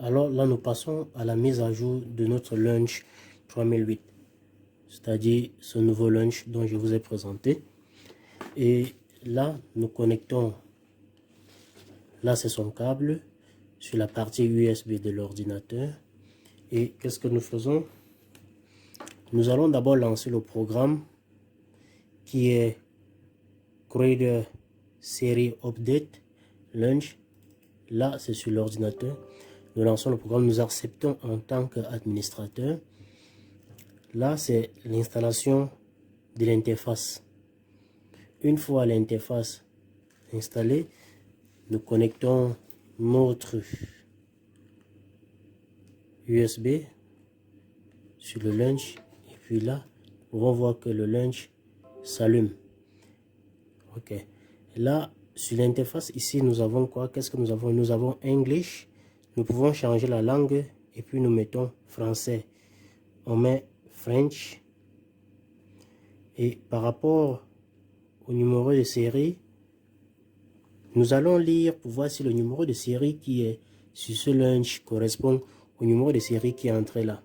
Alors là, nous passons à la mise à jour de notre Launch 3008, c'est-à-dire ce nouveau Launch dont je vous ai présenté. Et là, nous connectons, là c'est son câble, sur la partie USB de l'ordinateur. Et qu'est-ce que nous faisons? Nous allons d'abord lancer le programme qui est Creator Series Update Launch. Là, c'est sur l'ordinateur. Nous lançons le programme, nous acceptons en tant qu'administrateur. Là, c'est l'installation de l'interface. Une fois l'interface installée, nous connectons notre USB sur le launch. Et puis là, nous pouvons voir que le launch s'allume. Ok. Là, sur l'interface, ici, nous avons quoi? Qu'est-ce que nous avons? Nous avons English. Nous pouvons changer la langue et puis nous mettons français. On met French. Et par rapport au numéro de série, nous allons lire pour voir si le numéro de série qui est sur ce launch correspond au numéro de série qui est entré là.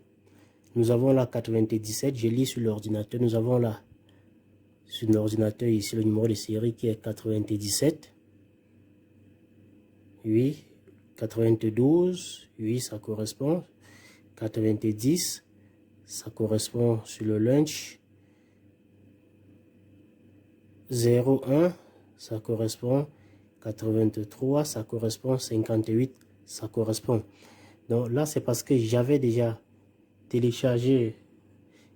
Nous avons là 97, je lis sur l'ordinateur. Nous avons là sur l'ordinateur ici le numéro de série qui est 97. Oui, 92, oui, ça correspond. 90, ça correspond sur le launch. 01, ça correspond. 83, ça correspond. 58, ça correspond. Donc là, c'est parce que j'avais déjà téléchargé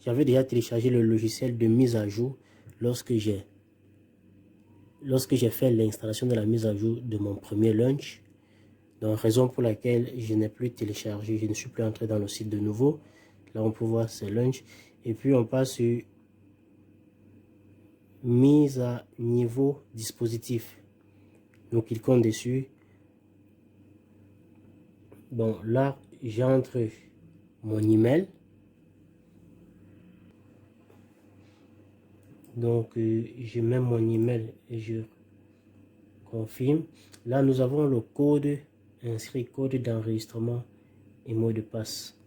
le logiciel de mise à jour lorsque j'ai fait l'installation de la mise à jour de mon premier launch. Donc, raison pour laquelle je n'ai plus téléchargé, je ne suis plus entré dans le site de nouveau. Là, on peut voir ce launch. Et puis, on passe sur mise à niveau dispositif. Nous cliquons dessus. Bon, là, j'entre mon email. Donc, je mets mon email et je confirme. Là, nous avons le code inscrit, code d'enregistrement et mot de passe.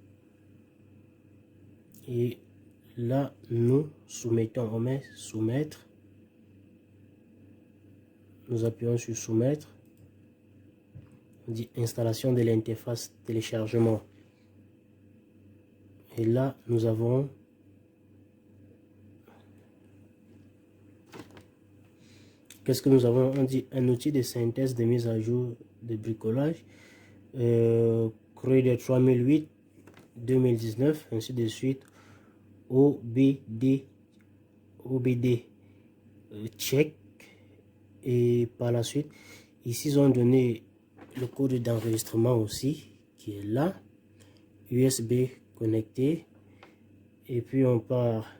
Et là, nous soumettons, on met soumettre. Nous appuyons sur soumettre. On dit installation de l'interface téléchargement. Et là, nous avons qu'est-ce que nous avons? On dit un outil de synthèse de mise à jour de bricolage. Creator 3008 2019, ainsi de suite. OBD check. Et par la suite, ici, ils ont donné le code d'enregistrement aussi, qui est là. USB connecté. Et puis, on part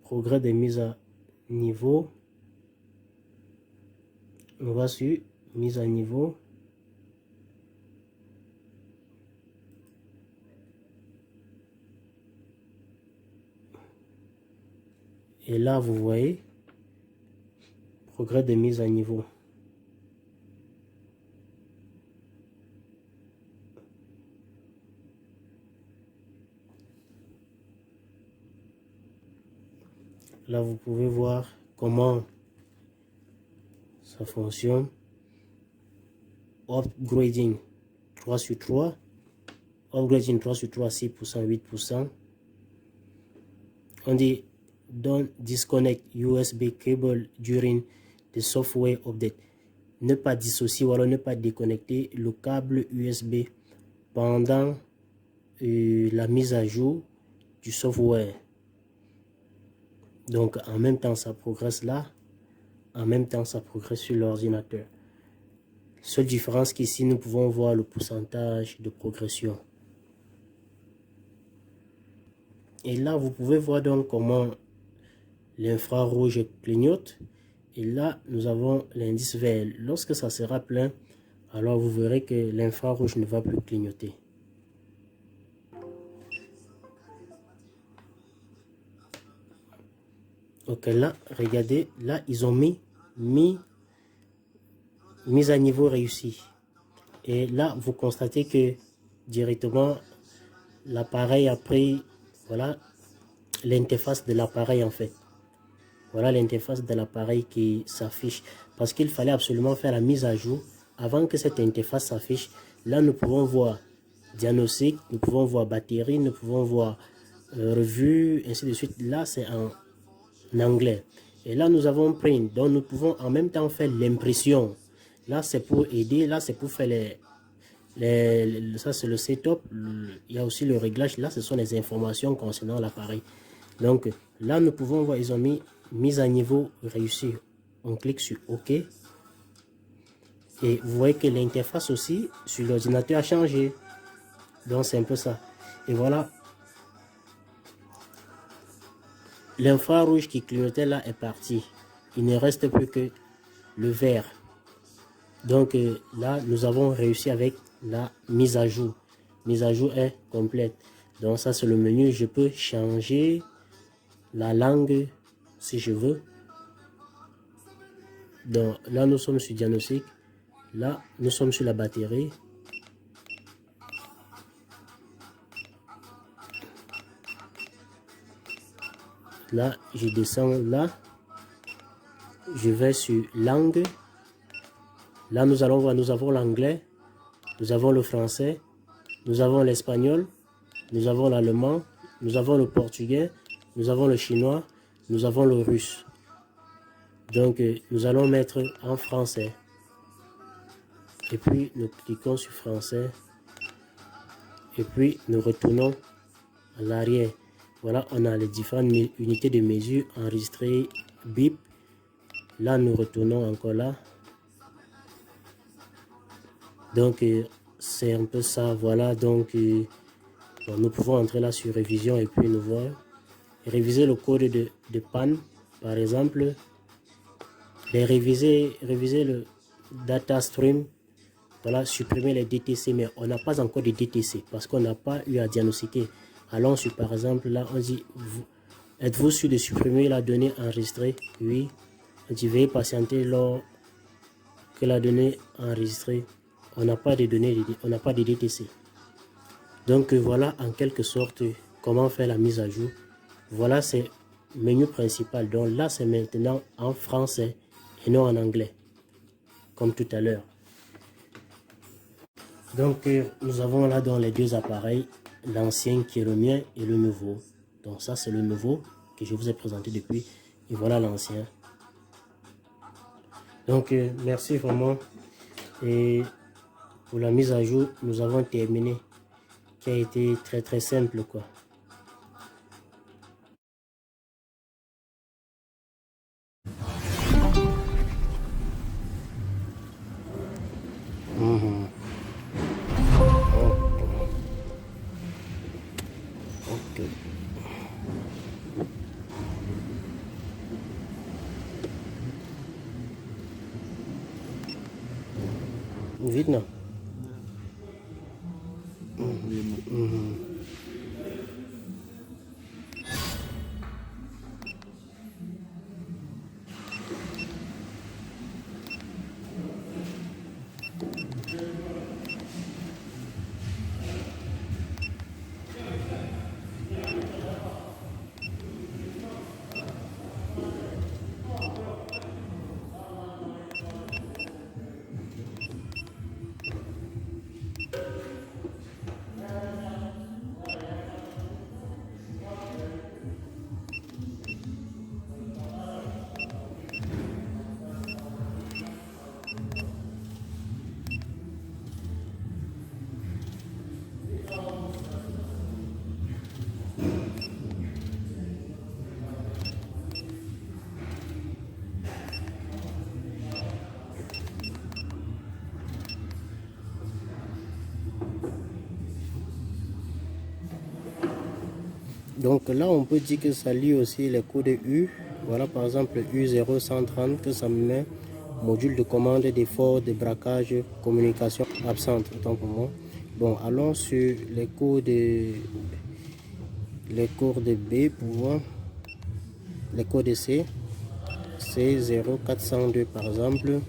progrès de mise à niveau. On va sur mise à niveau. Et là, vous voyez, progrès de mise à niveau. Là, vous pouvez voir comment ça fonctionne. Upgrading 3 sur 3. Upgrading 3 sur 3, 6%, 8%. On dit don't disconnect USB cable during the software update. Ne pas dissocier ou alors ne pas déconnecter le câble USB pendant la mise à jour du software. Donc en même temps ça progresse là, en même temps ça progresse sur l'ordinateur. Seule différence qu'ici nous pouvons voir le pourcentage de progression. Et là vous pouvez voir donc comment l'infrarouge clignote. Et là nous avons l'indice vert. Lorsque ça sera plein, alors vous verrez que l'infrarouge ne va plus clignoter. Ok, là regardez, là ils ont mis mise à niveau réussi. Et là vous constatez que directement, l'appareil a pris, voilà, l'interface de l'appareil en fait. Voilà l'interface de l'appareil qui s'affiche. Parce qu'il fallait absolument faire la mise à jour avant que cette interface s'affiche. Là, nous pouvons voir diagnostic, nous pouvons voir batterie, nous pouvons voir revue, ainsi de suite. Là, c'est en anglais. Et là, nous avons print. Donc, nous pouvons en même temps faire l'impression. Là, c'est pour aider. Là, c'est pour faire ça, c'est le setup. Il y a aussi le réglage. Là, ce sont les informations concernant l'appareil. Donc, là, nous pouvons voir, ils ont mis mise à niveau réussie. On clique sur OK. Et vous voyez que l'interface aussi sur l'ordinateur a changé. Donc, c'est un peu ça. Et voilà. L'infrarouge qui clignotait là est parti. Il ne reste plus que le vert. Donc là, nous avons réussi avec la mise à jour. Mise à jour est complète. Donc ça, c'est le menu. Je peux changer la langue si je veux. Donc là, nous sommes sur diagnostic. Là, nous sommes sur la batterie. Là, je descends là. Je vais sur langue. Là, nous allons voir, nous avons l'anglais, nous avons le français, nous avons l'espagnol, nous avons l'allemand, nous avons le portugais, nous avons le chinois, nous avons le russe. Donc, nous allons mettre en français. Et puis, nous cliquons sur français. Et puis, nous retournons à l'arrière. Voilà, on a les différentes unités de mesure enregistrées, bip. Là, nous retournons encore là. Donc, c'est un peu ça. Voilà, donc, nous pouvons entrer là sur révision et puis nous voir. Réviser le code de panne, par exemple. Réviser le data stream. Voilà, supprimer les DTC, mais on n'a pas encore de DTC parce qu'on n'a pas eu à diagnostiquer. Allons sur, par exemple, là, on dit, êtes-vous sûr de supprimer la donnée enregistrée? Oui. On dit, veuillez patienter lors que la donnée enregistrée. On n'a pas de données, on n'a pas de DTC. Donc voilà en quelque sorte comment faire la mise à jour. Voilà, c'est le menu principal. Donc là, c'est maintenant en français et non en anglais, comme tout à l'heure. Donc nous avons là dans les deux appareils, l'ancien qui est le mien et le nouveau. Donc ça, c'est le nouveau que je vous ai présenté depuis. Et voilà l'ancien. Donc merci vraiment. Et pour la mise à jour, nous avons terminé. Qui a été très très simple quoi. Ok. Vite non. Donc là, on peut dire que ça lit aussi les codes U. Voilà, par exemple, U0130 que ça me met module de commande d'effort, de braquage, communication absente, autant pour moi. Bon, allons sur les codes B pour voir. Les codes C. C0402 par exemple.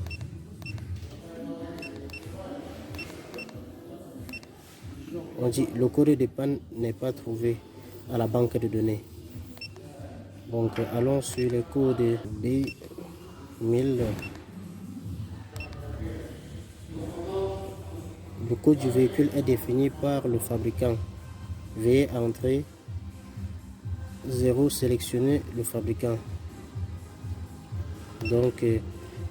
On dit le code de panne n'est pas trouvé à la banque de données. Donc allons sur le code B1000. Le code du véhicule est défini par le fabricant. Veuillez entrer 0, sélectionner le fabricant. Donc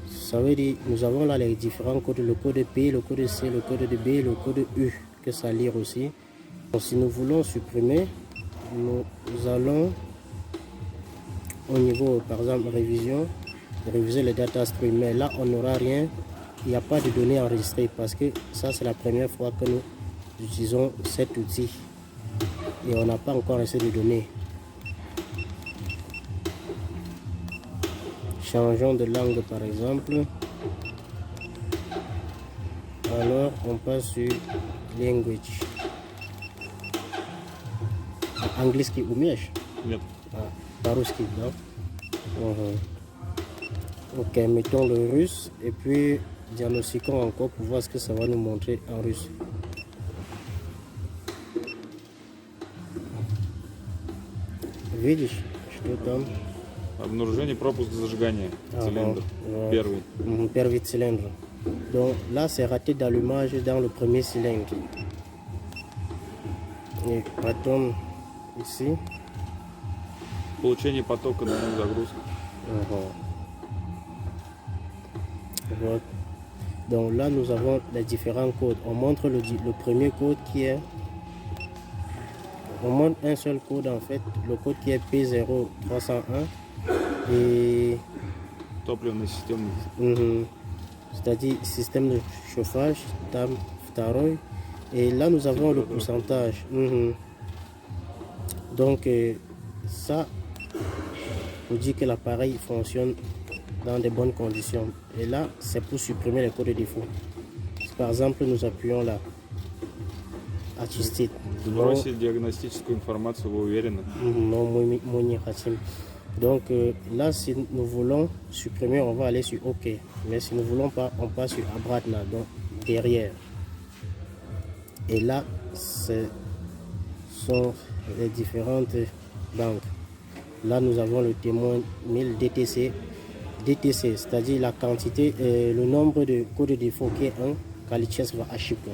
ça veut dire nous avons là les différents codes, le code P, le code C, le code de B, le code U que ça lire aussi. Donc, si nous voulons supprimer, nous allons au niveau par exemple réviser les data stream, mais là on n'aura rien, il n'y a pas de données enregistrées parce que ça c'est la première fois que nous utilisons cet outil et on n'a pas encore assez de données. Changeons de langue par exemple. Alors on passe sur language. Английский умеешь? Нет. По-русски, да? Ok, mettons le russe et puis diagnostiquons encore pour voir ce que ça va nous montrer en russe. Видишь, что там? Обнаружение, пропуск, зажигание. Цилиндр. Ouais. Первый. Первый cylindre. Donc là, c'est raté d'allumage dans le premier cylindre. Et retourne ici. Получение потока на загрузку. Voilà. Donc là, nous avons les différents codes. On montre le premier code qui est... On montre un seul code en fait, le code qui est P0301. Et... Топливная система. C'est-à-dire système de chauffage, tam второй. Et là, nous avons le pourcentage. Donc, ça, vous dit que l'appareil fonctionne dans de bonnes conditions. Et là, c'est pour supprimer les codes de défaut. Si par exemple, nous appuyons là, Assisted. Сбросить диагностическую информацию, вы уверены? Donc là, si nous voulons supprimer, on va aller sur OK. Mais si nous ne voulons pas, on passe sur Abratna, donc derrière. Et là, ce sont les différentes banques. Là, nous avons le témoin 1000 DTC. DTC, c'est-à-dire la quantité, le nombre de codes de défaut qui est 1, Kalichess va à Chypre.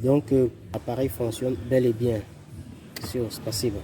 Donc, l'appareil fonctionne bel et bien. Все, спасибо.